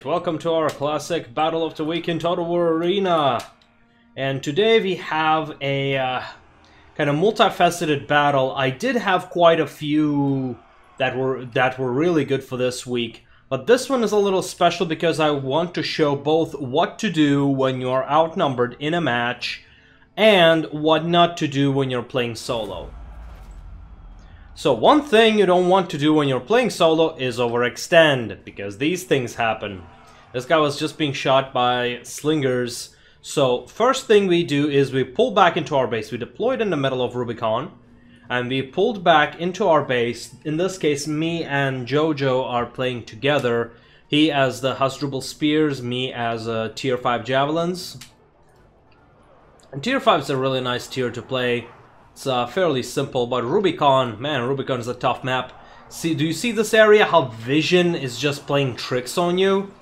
Welcome to our classic Battle of the Week in Total War Arena. And today we have a kind of multifaceted battle. I did have quite a few that were really good for this week. But this one is a little special because I want to show both what to do when you're outnumbered in a match and what not to do when you're playing solo. So one thing you don't want to do when you're playing solo is overextend, because these things happen. This guy was just being shot by slingers. So first thing we do is we pull back into our base. We deployed in the middle of Rubicon, and we pulled back into our base. In this case, me and Jojo are playing together. He as the Hasdrubal Spears, me as Tier 5 Javelins. And Tier 5 is a really nice tier to play. It's fairly simple, but Rubicon, man, Rubicon is a tough map. See, do you see this area? How Vision is just playing tricks on you?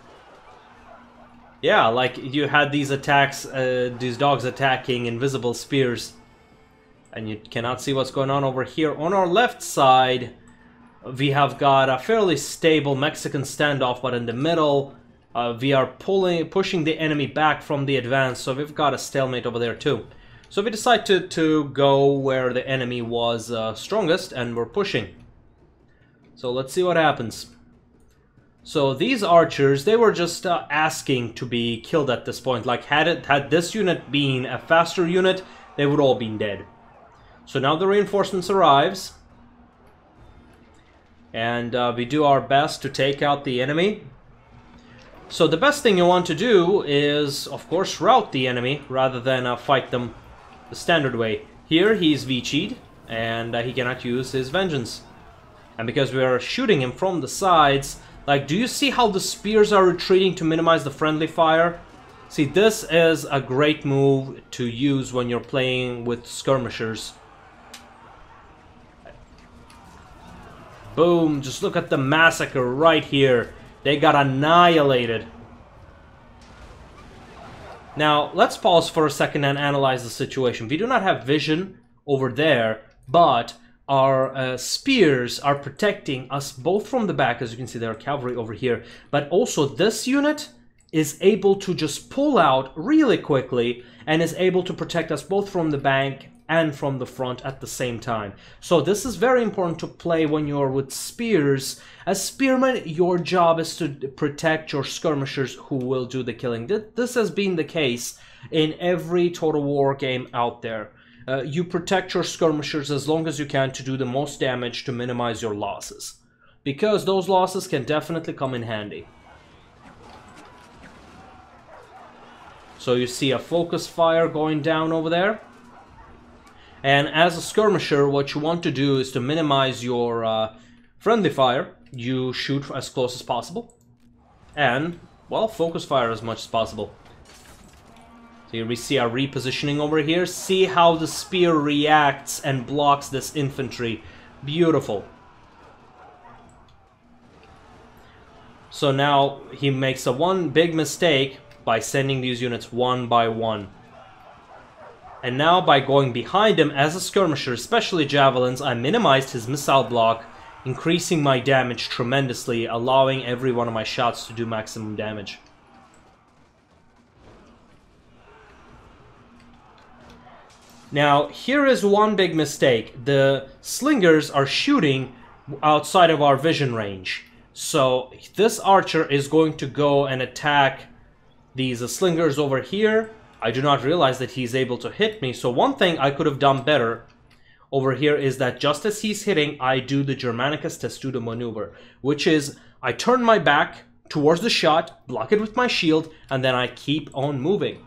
Yeah, like you had these attacks, these dogs attacking invisible spears. And you cannot see what's going on over here. On our left side, we have got a fairly stable Mexican standoff, but in the middle, we are pushing the enemy back from the advance, so we've got a stalemate over there too. So we decide to go where the enemy was strongest, and we're pushing. So let's see what happens. So these archers, they were just asking to be killed at this point. Like had this unit been a faster unit, they would all been dead. So now the reinforcements arrives, and we do our best to take out the enemy. So the best thing you want to do is, of course, rout the enemy rather than fight them the standard way. Here he's V-cheed, and he cannot use his vengeance. And because we are shooting him from the sides, like, do you see how the spears are retreating to minimize the friendly fire? See, this is a great move to use when you're playing with skirmishers. Boom, just look at the massacre right here. They got annihilated. Now, let's pause for a second and analyze the situation. We do not have vision over there, but our spears are protecting us both from the back. As you can see, there are cavalry over here. But also, this unit is able to just pull out really quickly and is able to protect us both from the back and from the front at the same time. So this is very important to play when you're with spears. As spearmen, your job is to protect your skirmishers who will do the killing. This has been the case in every Total War game out there. You protect your skirmishers as long as you can to do the most damage to minimize your losses, because those losses can definitely come in handy. So you see a focus fire going down over there. And as a skirmisher, what you want to do is to minimize your friendly fire. You shoot as close as possible. And, well, focus fire as much as possible. So here we see our repositioning over here. See how the spear reacts and blocks this infantry. Beautiful. So now he makes one big mistake by sending these units one by one. And now by going behind him as a skirmisher, especially javelins, I minimized his missile block, increasing my damage tremendously, allowing every one of my shots to do maximum damage. Now, here is one big mistake. The slingers are shooting outside of our vision range. So this archer is going to go and attack these slingers over here. I do not realize that he's able to hit me. So one thing I could have done better over here is that just as he's hitting, I do the Germanicus Testudo maneuver, which is I turn my back towards the shot, block it with my shield, and then I keep on moving.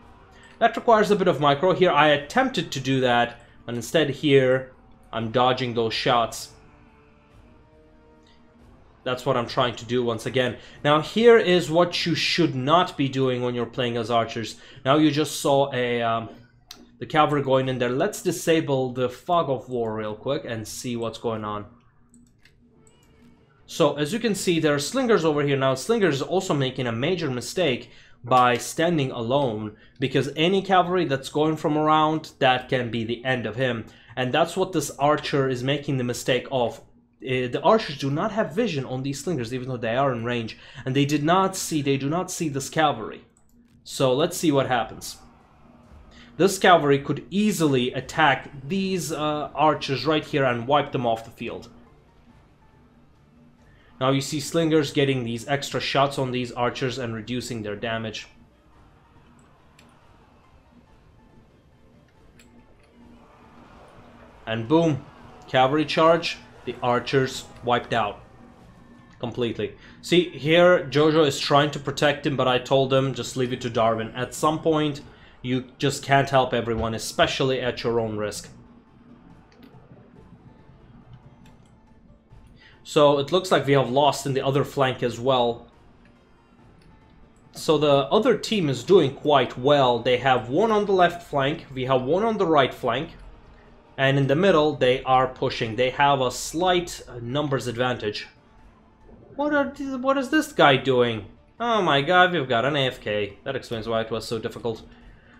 That requires a bit of micro. Here I attempted to do that, but instead here I'm dodging those shots. That's what I'm trying to do once again. Now here is what you should not be doing when you're playing as archers. Now you just saw the cavalry going in there. Let's disable the fog of war real quick and see what's going on. So as you can see, there are slingers over here. Now slingers is also making a major mistake by standing alone, because any cavalry that's going from around, that can be the end of him. And that's what this archer is making the mistake of. the archers do not have vision on these slingers, even though they are in range, and they do not see this cavalry. So let's see what happens. This cavalry could easily attack these archers right here and wipe them off the field. Now you see slingers getting these extra shots on these archers and reducing their damage. And boom, cavalry charge, the archers wiped out completely. See, here Jojo is trying to protect him, but I told him just leave it to Darwin. At some point, you just can't help everyone, especially at your own risk. So it looks like we have lost in the other flank as well. So the other team is doing quite well. They have one on the left flank, we have one on the right flank, and in the middle they are pushing. They have a slight numbers advantage. What is this guy doing? Oh my god, we've got an AFK. That explains why it was so difficult.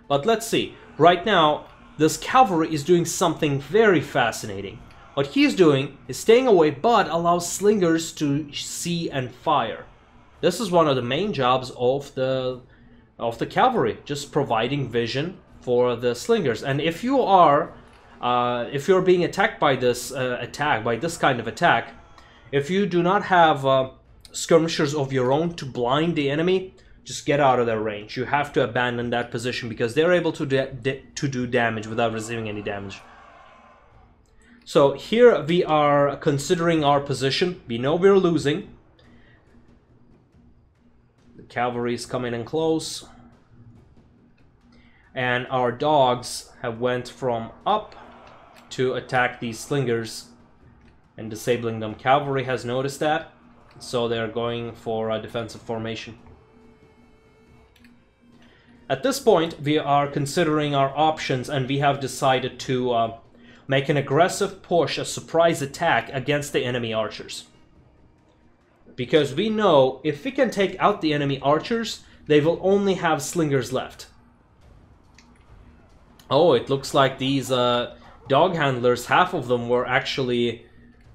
But let's see. Right now, this cavalry is doing something very fascinating. What he's doing is staying away, but allows slingers to see and fire. This is one of the main jobs of the cavalry, just providing vision for the slingers. And if you're being attacked by this kind of attack, if you do not have skirmishers of your own to blind the enemy, just get out of their range. You have to abandon that position because they're able to do damage without receiving any damage. So here we are considering our position. We know we're losing. The cavalry is coming in close. And our dogs have went from up to attack these slingers and disabling them. Cavalry has noticed that, so they're going for a defensive formation. At this point, we are considering our options, and we have decided to make an aggressive push, a surprise attack against the enemy archers. Because we know if we can take out the enemy archers, they will only have slingers left. Oh, it looks like these dog handlers, half of them were actually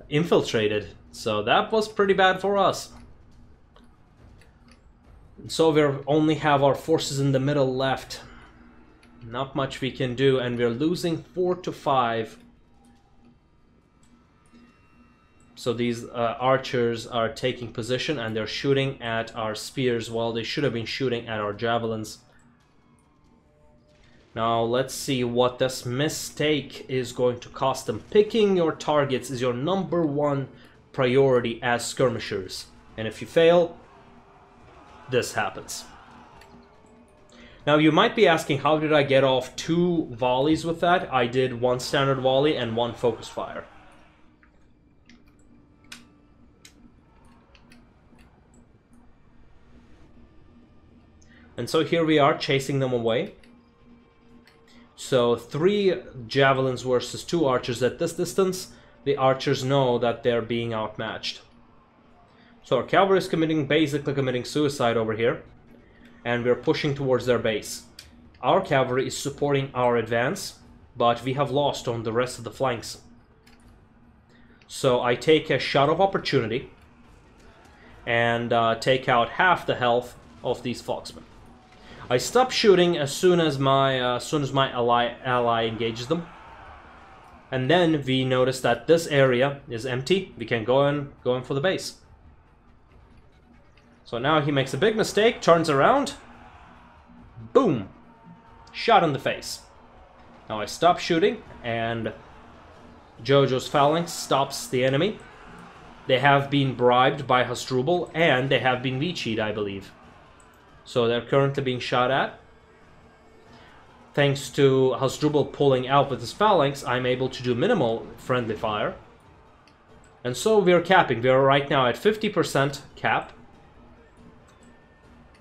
infiltrated. So that was pretty bad for us. So we only have our forces in the middle left. Not much we can do, and we're losing 4 to 5. So these archers are taking position and they're shooting at our spears while they should have been shooting at our javelins. Now let's see what this mistake is going to cost them. Picking your targets is your #1 priority as skirmishers. And if you fail, this happens. Now you might be asking, how did I get off 2 volleys with that? I did 1 standard volley and 1 focus fire. And so here we are chasing them away. So 3 javelins versus 2 archers at this distance. The archers know that they're being outmatched. So our cavalry is basically committing suicide over here. And we're pushing towards their base. Our cavalry is supporting our advance, but we have lost on the rest of the flanks. So I take a shot of opportunity and take out half the health of these foxmen. I stop shooting as soon as my ally engages them. And then we notice that this area is empty. We can go in for the base. So now he makes a big mistake, turns around. Boom! Shot in the face. Now I stop shooting, and Jojo's phalanx stops the enemy. They have been bribed by Hasdrubal, and they have been Vichi'd, I believe. So they're currently being shot at. Thanks to Hasdrubal pulling out with his phalanx, I'm able to do minimal friendly fire. And so we're capping. We're right now at 50% cap.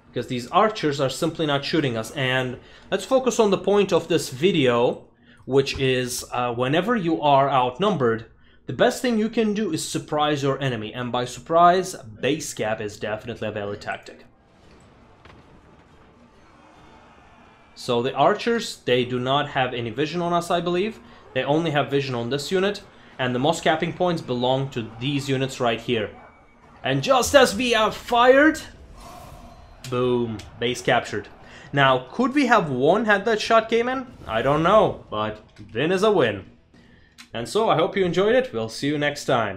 Because these archers are simply not shooting us. And let's focus on the point of this video, which is whenever you are outnumbered, the best thing you can do is surprise your enemy. And by surprise, base cap is definitely a valid tactic. So the archers, they do not have any vision on us, I believe. They only have vision on this unit. and the moss capping points belong to these units right here. And just as we have fired, boom, base captured. Now, could we have won had that shot came in? I don't know, but win is a win. And so, I hope you enjoyed it. We'll see you next time.